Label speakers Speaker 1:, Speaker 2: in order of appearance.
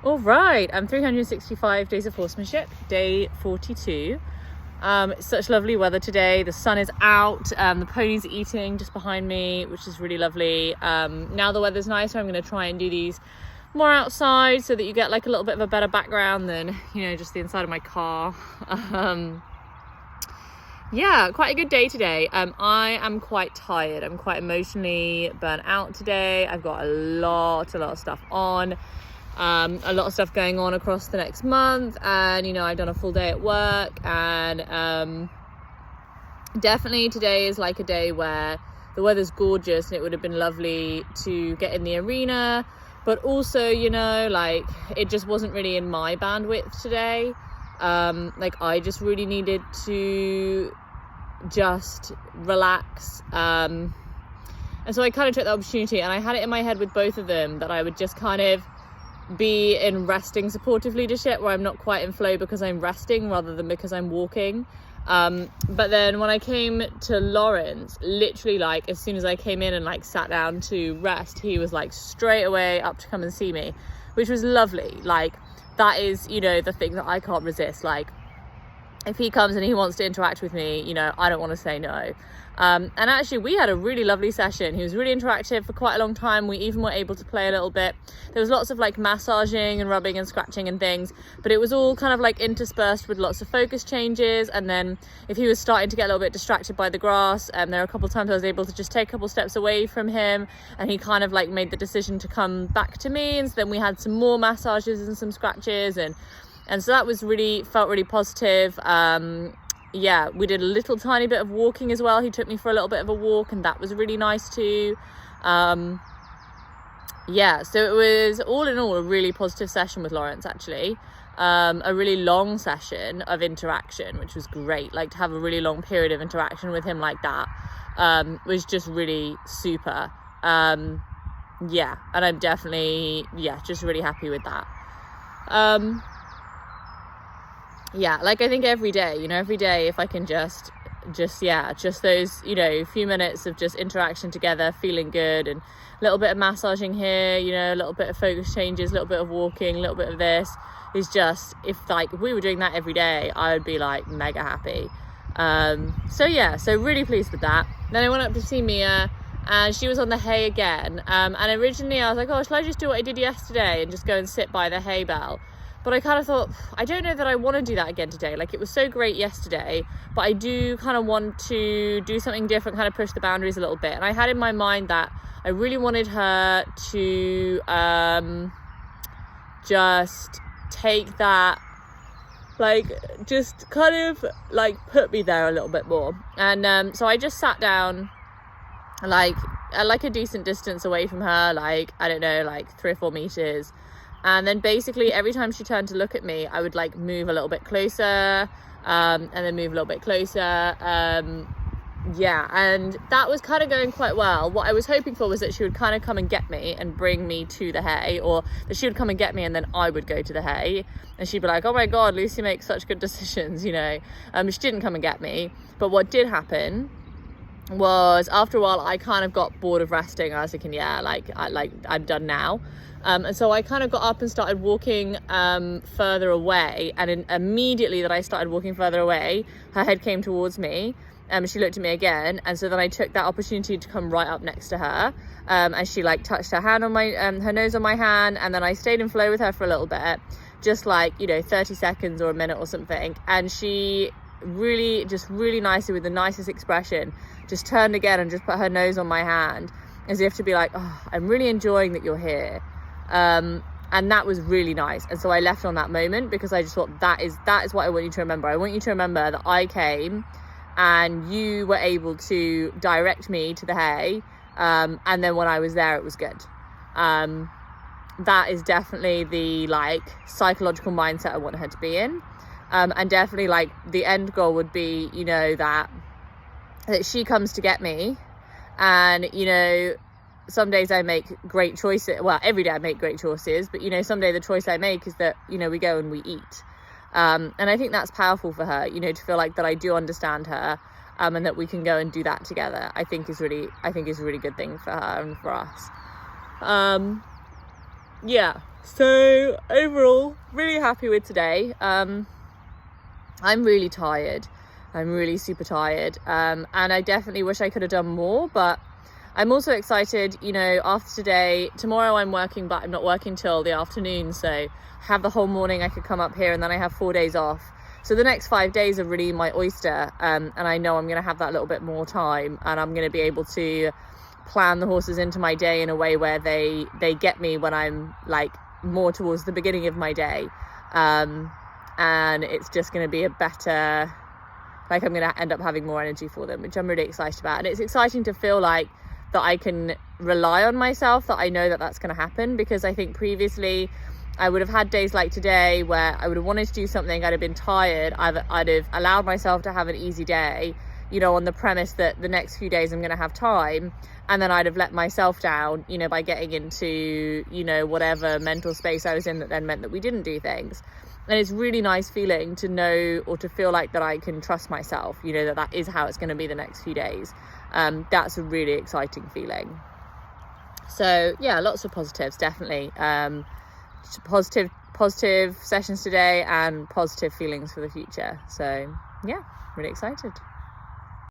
Speaker 1: All right, 365 days of horsemanship, day 42. It's such lovely weather today. The sun is out, the ponies are eating just behind me, which is really lovely. Now the weather's nice, so I'm going to try and do these more outside so that you get like a little bit of a better background than, just the inside of my car. Yeah, quite a good day today. I am quite tired. I'm quite emotionally burnt out today. I've got a lot of stuff on. A lot of stuff going on across the next month, and I've done a full day at work, and definitely today is like a day where the weather's gorgeous and it would have been lovely to get in the arena, but also it just wasn't really in my bandwidth today. I just really needed to just relax, and so I kind of took the opportunity, and I had it in my head with both of them that I would just kind of be in resting supportive leadership, where I'm not quite in flow because I'm resting rather than because I'm walking. But then when I came to Lawrence, literally as soon as I came in and sat down to rest, he was straight away up to come and see me, which was lovely. That is the thing that I can't resist. If he comes and he wants to interact with me, I don't want to say no. And actually we had a really lovely session. He was really interactive for quite a long time. We even were able to play a little bit. There was lots of massaging and rubbing and scratching and things, but it was all kind of interspersed with lots of focus changes. And then if he was starting to get a little bit distracted by the grass, there were a couple of times I was able to just take a couple steps away from him, and he kind of made the decision to come back to me. And so then we had some more massages and some scratches, and so that was felt really positive. Yeah, we did a little tiny bit of walking as well. He took me for a little bit of a walk, and that was really nice too. Yeah, so it was all in all a really positive session with Lawrence, actually. A really long session of interaction, which was great. To have a really long period of interaction with him like that was just really super. Yeah, and I'm definitely, just really happy with that. Yeah, I think every day if I can just those few minutes of just interaction together, feeling good, and a little bit of massaging here, a little bit of focus changes, a little bit of walking, a little bit of this, is just, if we were doing that every day, I would be mega happy. So really pleased with that. Then I went up to see Mia, and she was on the hay again, and originally I was like, oh, shall I just do what I did yesterday and just go and sit by the hay bale? But I kind of thought, I don't know that I want to do that again today. It was so great yesterday, but I do kind of want to do something different, kind of push the boundaries a little bit. And I had in my mind that I really wanted her to just take that, just kind of put me there a little bit more. And so I just sat down at a decent distance away from her, I don't know, 3 or 4 meters. And then basically every time she turned to look at me, I would move a little bit closer, and then move a little bit closer. Yeah, and that was kind of going quite well. What I was hoping for was that she would kind of come and get me and bring me to the hay, or that she would come and get me and then I would go to the hay, and she'd be like, oh my God, Lucy makes such good decisions, She didn't come and get me. But what did happen was, after a while, I kind of got bored of resting. I was thinking, yeah, I'm done now. And so I kind of got up and started walking further away, and immediately that I started walking further away, her head came towards me, and she looked at me again, and so then I took that opportunity to come right up next to her, and she touched her hand on my her nose on my hand, and then I stayed in flow with her for a little bit, just 30 seconds or a minute or something, and she really nicely, with the nicest expression, just turned again and just put her nose on my hand, as if to be like, oh, I'm really enjoying that you're here. And that was really nice. And so I left on that moment, because I just thought, that is what I want you to remember. I want you to remember that I came and you were able to direct me to the hay, and then when I was there, it was good. That is definitely the psychological mindset I want her to be in. And definitely the end goal would be, that she comes to get me, and some days I make great choices. Well, every day I make great choices, but someday the choice I make is that we go and we eat, and I think that's powerful for her, to feel that I do understand her, and that we can go and do that together. I think is a really good thing for her and for us. Yeah, So overall, really happy with today. I'm really tired. I'm really super tired. And I definitely wish I could have done more, but I'm also excited, you know, after today. Tomorrow I'm working, but I'm not working till the afternoon. So I have the whole morning I could come up here, and then I have 4 days off. So the next 5 days are really my oyster. And I know I'm going to have that little bit more time, and I'm going to be able to plan the horses into my day in a way where they get me when I'm like more towards the beginning of my day. And it's just going to be a better, like, I'm going to end up having more energy for them, which I'm really excited about. And it's exciting to feel like that I can rely on myself, that I know that that's going to happen, because I think previously I would have had days like today where I would have wanted to do something, I'd have been tired, I'd have allowed myself to have an easy day, you know, on the premise that the next few days I'm going to have time, and then I'd have let myself down, you know, by getting into, you know, whatever mental space I was in that then meant that we didn't do things. And it's really nice feeling to know, or to feel like that I can trust myself, you know, that is how it's going to be the next few days. That's a really exciting feeling. So yeah, lots of positives, definitely. Positive sessions today, and positive feelings for the future. So yeah, really excited.